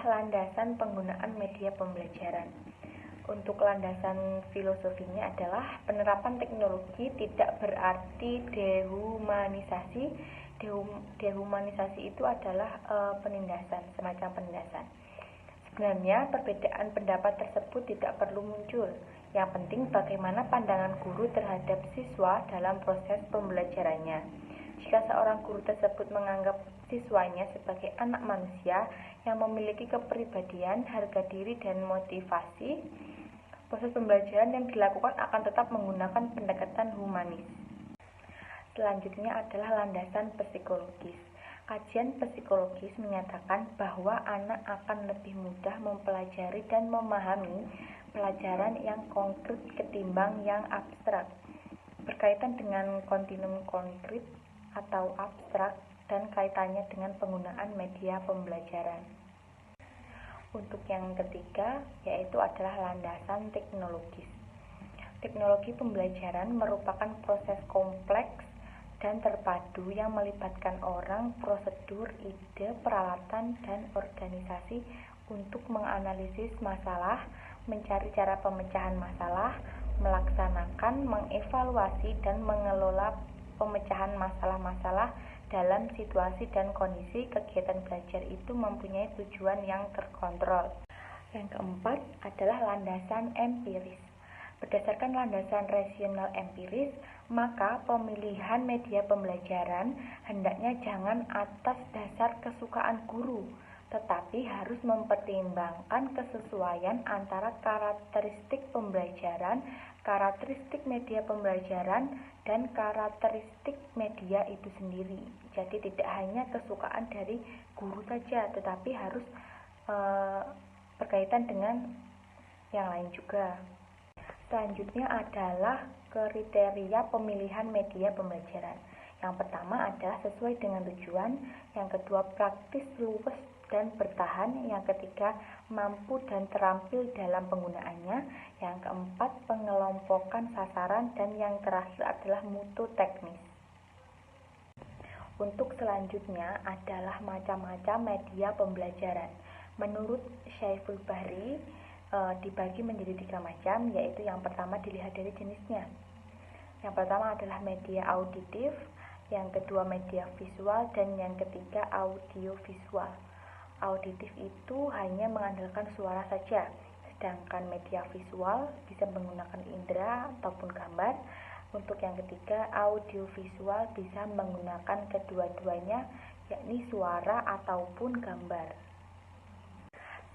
landasan penggunaan media pembelajaran. Untuk landasan filosofinya adalah penerapan teknologi tidak berarti dehumanisasi. Dehumanisasi itu adalah penindasan, semacam penindasan. Sebenarnya perbedaan pendapat tersebut tidak perlu muncul. Yang penting bagaimana pandangan guru terhadap siswa dalam proses pembelajarannya. Jika seorang guru tersebut menganggap siswanya sebagai anak manusia yang memiliki kepribadian, harga diri, dan motivasi, proses pembelajaran yang dilakukan akan tetap menggunakan pendekatan humanis. Selanjutnya adalah landasan psikologis. Kajian psikologis menyatakan bahwa anak akan lebih mudah mempelajari dan memahami pelajaran yang konkret ketimbang yang abstrak. Berkaitan dengan kontinum konkret atau abstrak dan kaitannya dengan penggunaan media pembelajaran. Untuk yang ketiga, yaitu adalah landasan teknologis. Teknologi pembelajaran merupakan proses kompleks dan terpadu yang melibatkan orang, prosedur, ide, peralatan, dan organisasi untuk menganalisis masalah, mencari cara pemecahan masalah, melaksanakan, mengevaluasi, dan mengelola pemecahan masalah-masalah dalam situasi dan kondisi. Kegiatan belajar itu mempunyai tujuan yang terkontrol. Yang keempat adalah landasan empiris. Berdasarkan landasan rasional empiris, maka pemilihan media pembelajaran hendaknya jangan atas dasar kesukaan guru, tetapi harus mempertimbangkan kesesuaian antara karakteristik pembelajaran, karakteristik media pembelajaran, dan karakteristik media itu sendiri. Jadi tidak hanya kesukaan dari guru saja, tetapi harus berkaitan dengan yang lain juga. Selanjutnya adalah kriteria pemilihan media pembelajaran. Yang pertama adalah sesuai dengan tujuan, yang kedua praktis, luwes, dan bertahan, yang ketiga mampu dan terampil dalam penggunaannya, yang keempat pengelompokan sasaran, dan yang terakhir adalah mutu teknis. Untuk selanjutnya adalah macam-macam media pembelajaran. Menurut Syaiful Bahri, dibagi menjadi 3 macam, yaitu yang pertama dilihat dari jenisnya. Yang pertama adalah media auditif, yang kedua media visual, dan yang ketiga audiovisual. Auditif itu hanya mengandalkan suara saja, sedangkan media visual bisa menggunakan indera ataupun gambar. Untuk yang ketiga, audiovisual bisa menggunakan kedua-duanya, yakni suara ataupun gambar.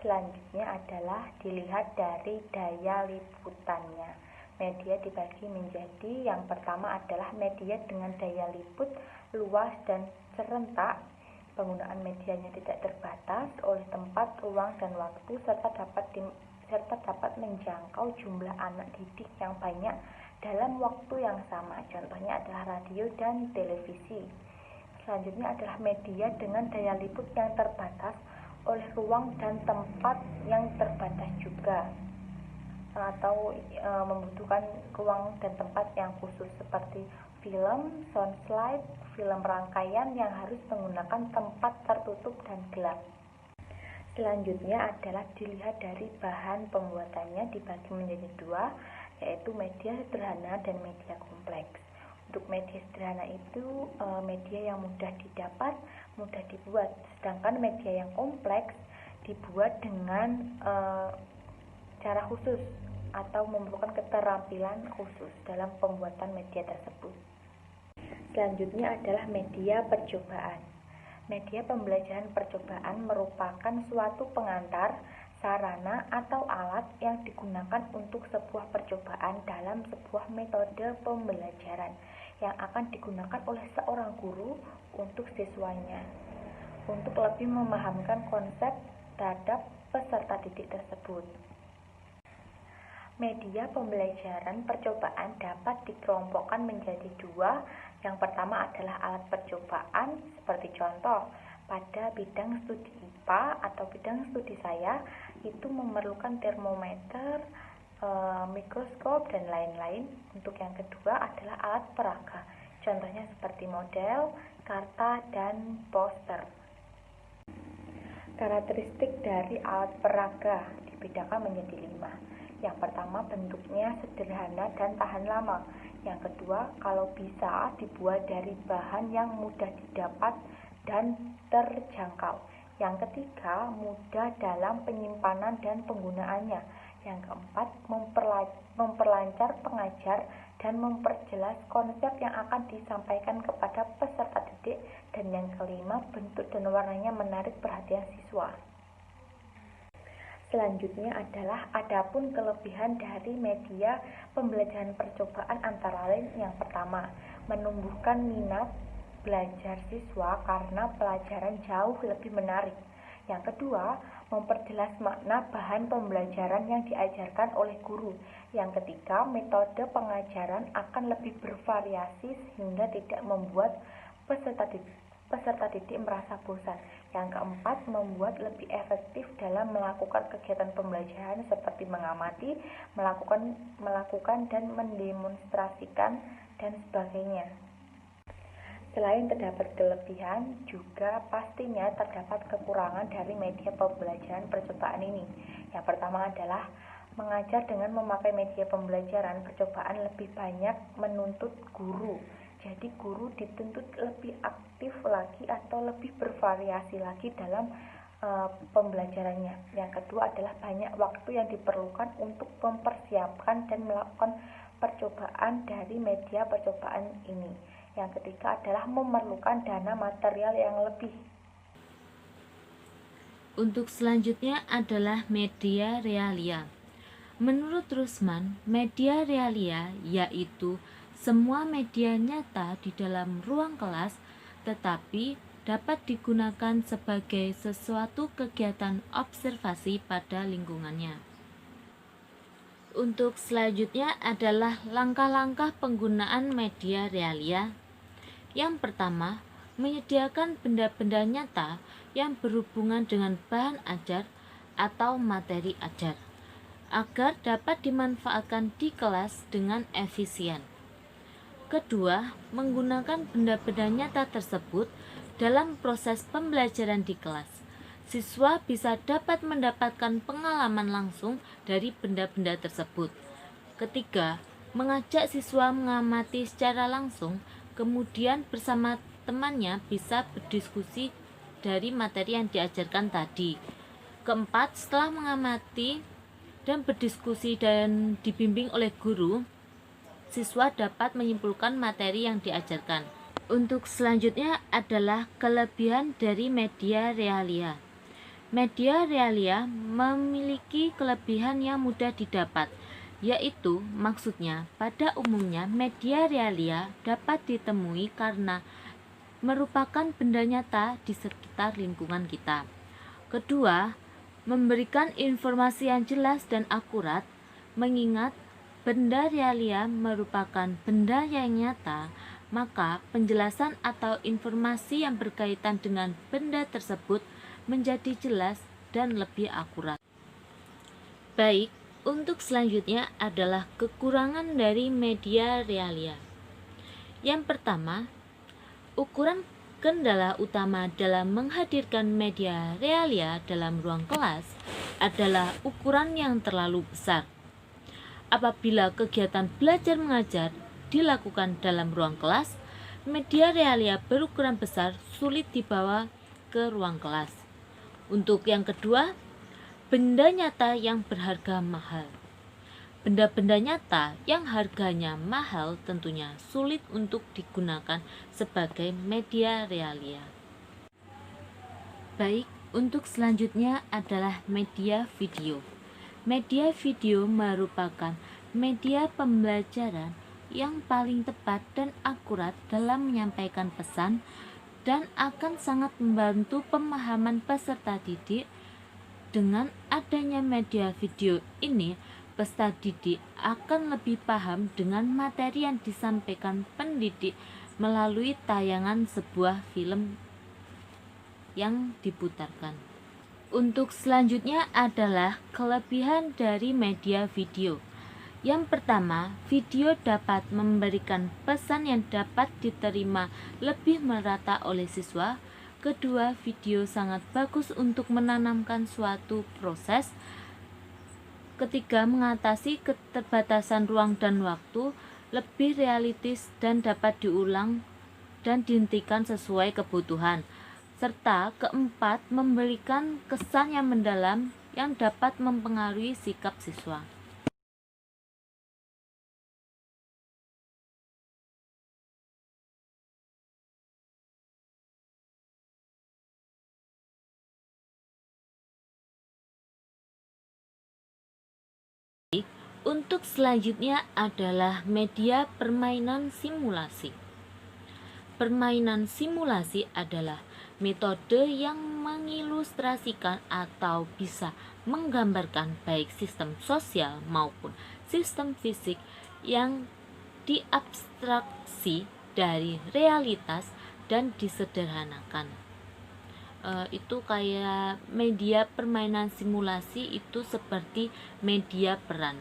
Selanjutnya adalah dilihat dari daya liputannya. Media dibagi menjadi, yang pertama adalah media dengan daya liput luas dan serentak. Penggunaan medianya tidak terbatas oleh tempat, ruang, dan waktu, serta dapat menjangkau jumlah anak didik yang banyak dalam waktu yang sama. Contohnya adalah radio dan televisi. Selanjutnya adalah media dengan daya liput yang terbatas oleh ruang dan tempat yang terbatas juga, atau membutuhkan ruang dan tempat yang khusus seperti film, sound slide, film rangkaian yang harus menggunakan tempat tertutup dan gelap. Selanjutnya adalah dilihat dari bahan pembuatannya, dibagi menjadi 2, yaitu media sederhana dan media kompleks. Untuk media sederhana itu media yang mudah didapat, mudah dibuat, sedangkan media yang kompleks dibuat dengan cara khusus atau memerlukan keterampilan khusus dalam pembuatan media tersebut. Selanjutnya adalah media percobaan. Media pembelajaran percobaan merupakan suatu pengantar, sarana, atau alat yang digunakan untuk sebuah percobaan dalam sebuah metode pembelajaran yang akan digunakan oleh seorang guru untuk siswanya, untuk lebih memahamkan konsep terhadap peserta didik tersebut. Media pembelajaran percobaan dapat dikelompokkan menjadi 2. Yang pertama adalah alat percobaan, seperti contoh, pada bidang studi IPA atau bidang studi saya, itu memerlukan termometer, mikroskop, dan lain-lain. Untuk yang kedua adalah alat peraga, contohnya seperti model, karta, dan poster. Karakteristik dari alat peraga dibedakan menjadi 5. Yang pertama, bentuknya sederhana dan tahan lama. Yang kedua, kalau bisa dibuat dari bahan yang mudah didapat dan terjangkau. Yang ketiga, mudah dalam penyimpanan dan penggunaannya. Yang keempat, memperlancar pengajar dan memperjelas konsep yang akan disampaikan kepada peserta didik. Dan yang kelima, bentuk dan warnanya menarik perhatian siswa. Selanjutnya adalah adapun kelebihan dari media pembelajaran percobaan antara lain. Yang pertama, menumbuhkan minat belajar siswa karena pelajaran jauh lebih menarik. Yang kedua, memperjelas makna bahan pembelajaran yang diajarkan oleh guru. Yang ketiga, metode pengajaran akan lebih bervariasi sehingga tidak membuat peserta didik merasa bosan. Yang keempat, membuat lebih efektif dalam melakukan kegiatan pembelajaran seperti mengamati, melakukan dan mendemonstrasikan dan sebagainya. Selain terdapat kelebihan, juga pastinya terdapat kekurangan dari media pembelajaran percobaan ini. Yang pertama adalah mengajar dengan memakai media pembelajaran percobaan lebih banyak menuntut guru. Jadi guru dituntut lebih aktif lagi atau lebih bervariasi lagi dalam pembelajarannya. Yang kedua adalah banyak waktu yang diperlukan untuk mempersiapkan dan melakukan percobaan dari media percobaan ini. Yang ketiga adalah memerlukan dana material yang lebih. Untuk selanjutnya adalah media realia. Menurut Rusman, media realia yaitu semua media nyata di dalam ruang kelas tetapi dapat digunakan sebagai sesuatu kegiatan observasi pada lingkungannya. Untuk selanjutnya adalah langkah-langkah penggunaan media realia. Yang pertama, menyediakan benda-benda nyata yang berhubungan dengan bahan ajar atau materi ajar, agar dapat dimanfaatkan di kelas dengan efisien. Kedua, menggunakan benda-benda nyata tersebut dalam proses pembelajaran di kelas. Siswa bisa dapat mendapatkan pengalaman langsung dari benda-benda tersebut. Ketiga, mengajak siswa mengamati secara langsung, kemudian bersama temannya bisa berdiskusi dari materi yang diajarkan tadi. Keempat, setelah mengamati dan berdiskusi dan dibimbing oleh guru, siswa dapat menyimpulkan materi yang diajarkan. Untuk selanjutnya adalah kelebihan dari media realia. Media realia memiliki kelebihan yang mudah didapat, yaitu maksudnya pada umumnya media realia dapat ditemui karena merupakan benda nyata di sekitar lingkungan kita. Kedua, memberikan informasi yang jelas dan akurat, mengingat benda realia merupakan benda yang nyata, maka penjelasan atau informasi yang berkaitan dengan benda tersebut menjadi jelas dan lebih akurat. Baik, untuk selanjutnya adalah kekurangan dari media realia. Yang pertama, ukuran kendala utama dalam menghadirkan media realia dalam ruang kelas adalah ukuran yang terlalu besar. Apabila kegiatan belajar mengajar dilakukan dalam ruang kelas, media realia berukuran besar sulit dibawa ke ruang kelas. Untuk yang kedua, benda nyata yang berharga mahal. Benda-benda nyata yang harganya mahal tentunya sulit untuk digunakan sebagai media realia. Baik, untuk selanjutnya adalah media video. Media video merupakan media pembelajaran yang paling tepat dan akurat dalam menyampaikan pesan dan akan sangat membantu pemahaman peserta didik. Dengan adanya media video ini, peserta didik akan lebih paham dengan materi yang disampaikan pendidik melalui tayangan sebuah film yang diputarkan. Untuk selanjutnya adalah kelebihan dari media video. Yang pertama, video dapat memberikan pesan yang dapat diterima lebih merata oleh siswa. Kedua, video sangat bagus untuk menanamkan suatu proses. Ketiga, mengatasi keterbatasan ruang dan waktu, lebih realistis dan dapat diulang dan dihentikan sesuai kebutuhan. Serta keempat, memberikan kesan yang mendalam yang dapat mempengaruhi sikap siswa. Untuk selanjutnya adalah media permainan simulasi. Permainan simulasi adalah metode yang mengilustrasikan atau bisa menggambarkan baik sistem sosial maupun sistem fisik yang diabstraksi dari realitas dan disederhanakan. Itu kayak media permainan simulasi itu seperti media peran.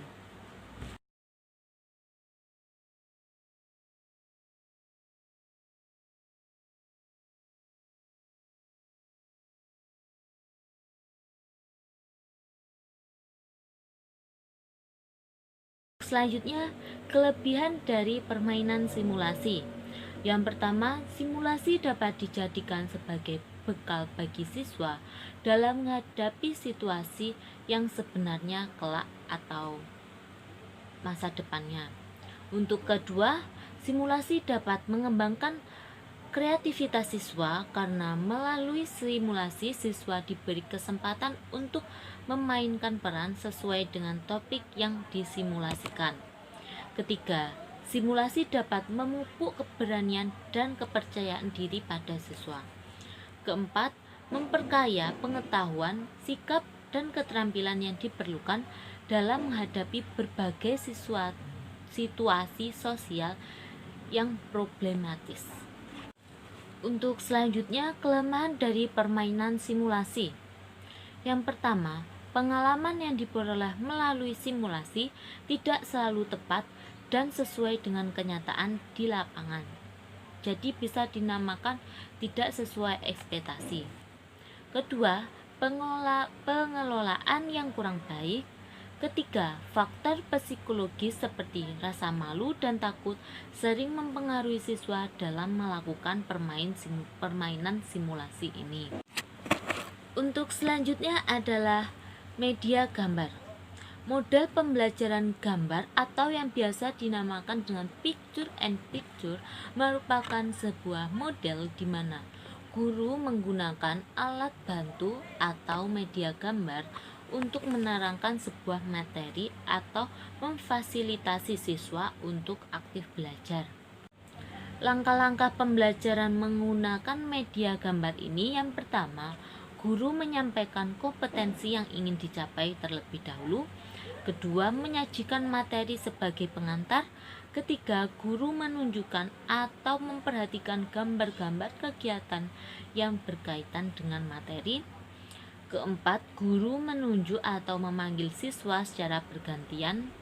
Selanjutnya, kelebihan dari permainan simulasi. Yang pertama, simulasi dapat dijadikan sebagai bekal bagi siswa dalam menghadapi situasi yang sebenarnya kelak atau masa depannya. Untuk kedua, simulasi dapat mengembangkan kreativitas siswa karena melalui simulasi siswa diberi kesempatan untuk memainkan peran sesuai dengan topik yang disimulasikan. Ketiga, simulasi dapat memupuk keberanian dan kepercayaan diri pada siswa. Keempat, memperkaya pengetahuan, sikap, dan keterampilan yang diperlukan dalam menghadapi berbagai situasi sosial yang problematis. Untuk selanjutnya, kelemahan dari permainan simulasi. Yang pertama, pengalaman yang diperoleh melalui simulasi tidak selalu tepat dan sesuai dengan kenyataan di lapangan. Jadi bisa dinamakan tidak sesuai ekspektasi. Kedua, pengelolaan yang kurang baik. Ketiga, faktor psikologis seperti rasa malu dan takut sering mempengaruhi siswa dalam melakukan permainan simulasi ini. Untuk selanjutnya adalah media gambar. Model pembelajaran gambar atau yang biasa dinamakan dengan picture and picture merupakan sebuah model di mana guru menggunakan alat bantu atau media gambar untuk menerangkan sebuah materi atau memfasilitasi siswa untuk aktif belajar. Langkah-langkah pembelajaran menggunakan media gambar ini, yang pertama, guru menyampaikan kompetensi yang ingin dicapai terlebih dahulu. Kedua, menyajikan materi sebagai pengantar. Ketiga, guru menunjukkan atau memperhatikan gambar-gambar kegiatan yang berkaitan dengan materi. Keempat, guru menunjuk atau memanggil siswa secara bergantian.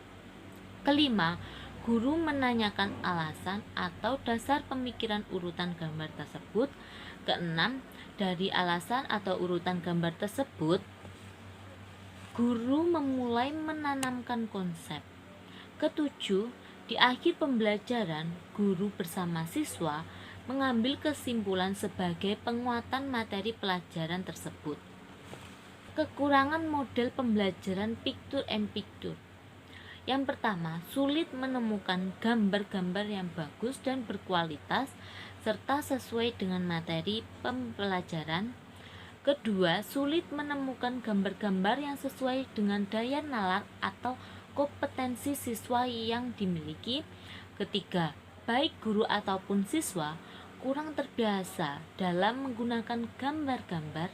Kelima, guru menanyakan alasan atau dasar pemikiran urutan gambar tersebut. Keenam, dari alasan atau urutan gambar tersebut, guru memulai menanamkan konsep. Ketujuh, di akhir pembelajaran, guru bersama siswa mengambil kesimpulan sebagai penguatan materi pelajaran tersebut. Kekurangan model pembelajaran picture and picture. Yang pertama, sulit menemukan gambar-gambar yang bagus dan berkualitas serta sesuai dengan materi pembelajaran. Kedua, sulit menemukan gambar-gambar yang sesuai dengan daya nalar atau kompetensi siswa yang dimiliki. Ketiga, baik guru ataupun siswa kurang terbiasa dalam menggunakan gambar-gambar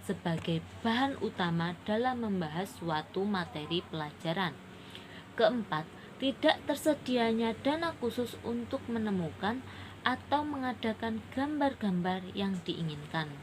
sebagai bahan utama dalam membahas suatu materi pelajaran. Keempat, tidak tersedianya dana khusus untuk menemukan atau mengadakan gambar-gambar yang diinginkan.